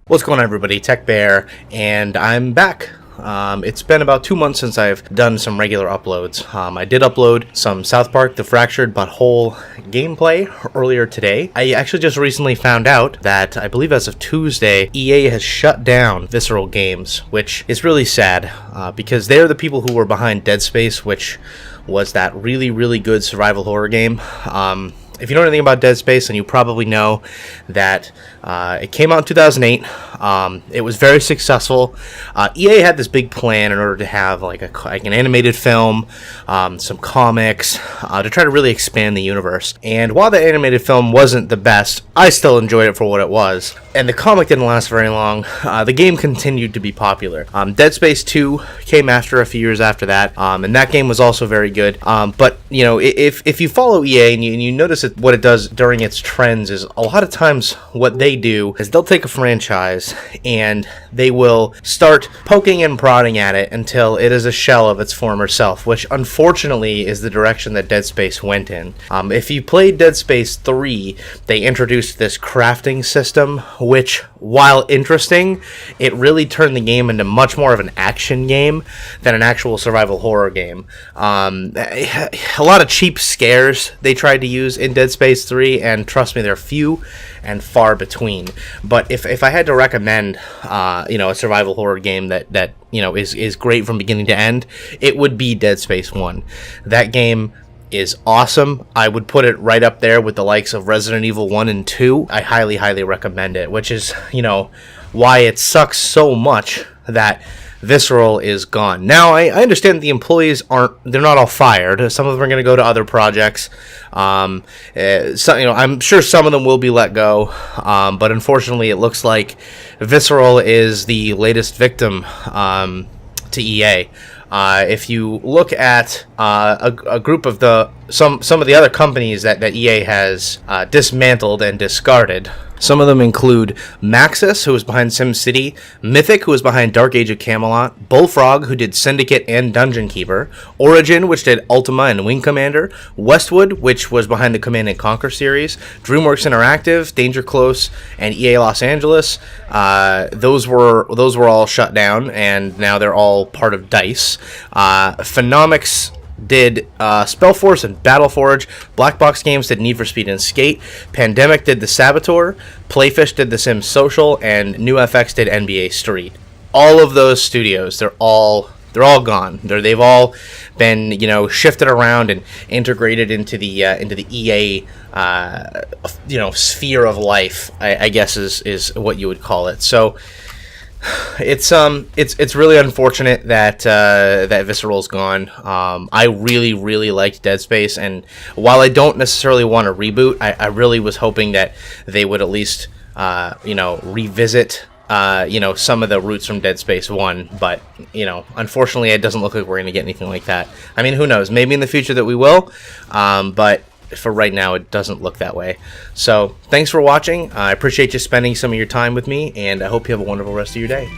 What's going on, everybody? Tech Bear, and I'm back. It's been about 2 months since I've done some regular uploads. I did upload some South Park: The Fractured But Whole gameplay earlier today. I actually just recently found out that, I believe as of Tuesday, EA has shut down Visceral Games, which is really sad, because they're the people who were behind Dead Space, which was that really good survival horror game. If you know anything about Dead Space, then you probably know that it came out in 2008. It was very successful. EA had this big plan in order to have like an animated film, some comics, to try to really expand the universe. And while the animated film wasn't the best, I still enjoyed it for what it was. And the comic didn't last very long. The game continued to be popular. Dead Space 2 came after a few years after that, and that game was also very good. But you know, if you follow EA and you notice what it does during its trends is a lot of times what they do is they'll take a franchise and they will start poking and prodding at it until it is a shell of its former self, which unfortunately is the direction that Dead Space went in. If you played Dead Space 3, they introduced this crafting system, which, while interesting, it really turned the game into much more of an action game than an actual survival horror game. A lot of cheap scares they tried to use in Dead Space 3, and trust me, they're few and far between. But if I had to recommend, a survival horror game that is great from beginning to end, it would be Dead Space 1. That game is awesome. I would put it right up there with the likes of Resident Evil 1 and 2. I highly recommend it, which is, why it sucks so much that Visceral is gone. Now, I understand that the employees they're not all fired. Some of them are going to go to other projects. I'm sure some of them will be let go, but unfortunately it looks like Visceral is the latest victim to EA. If you look at a group of some of the other companies that EA has dismantled and discarded, some of them include Maxis, who was behind SimCity, Mythic, who was behind Dark Age of Camelot, Bullfrog, who did Syndicate and Dungeon Keeper, Origin, which did Ultima and Wing Commander, Westwood, which was behind the Command & Conquer series, DreamWorks Interactive, Danger Close, and EA Los Angeles. Those were all shut down, and now they're all part of DICE. Phenomics did Spellforce and Battleforge. Black Box Games did Need for Speed and Skate. Pandemic did The Saboteur. Playfish did The Sims Social, and NewFX did NBA Street. All of those studios, they're all gone. They've all been shifted around and integrated into the EA sphere of life, I guess is what you would call it. So it's really unfortunate that Visceral's gone. I really liked Dead Space, and while I don't necessarily want to reboot, I really was hoping that they would at least revisit some of the roots from Dead Space 1, but unfortunately it doesn't look like we're going to get anything like that. I mean, who knows, maybe in the future that we will, but for right now it doesn't look that way. So thanks for watching. I appreciate you spending some of your time with me, and I hope you have a wonderful rest of your day.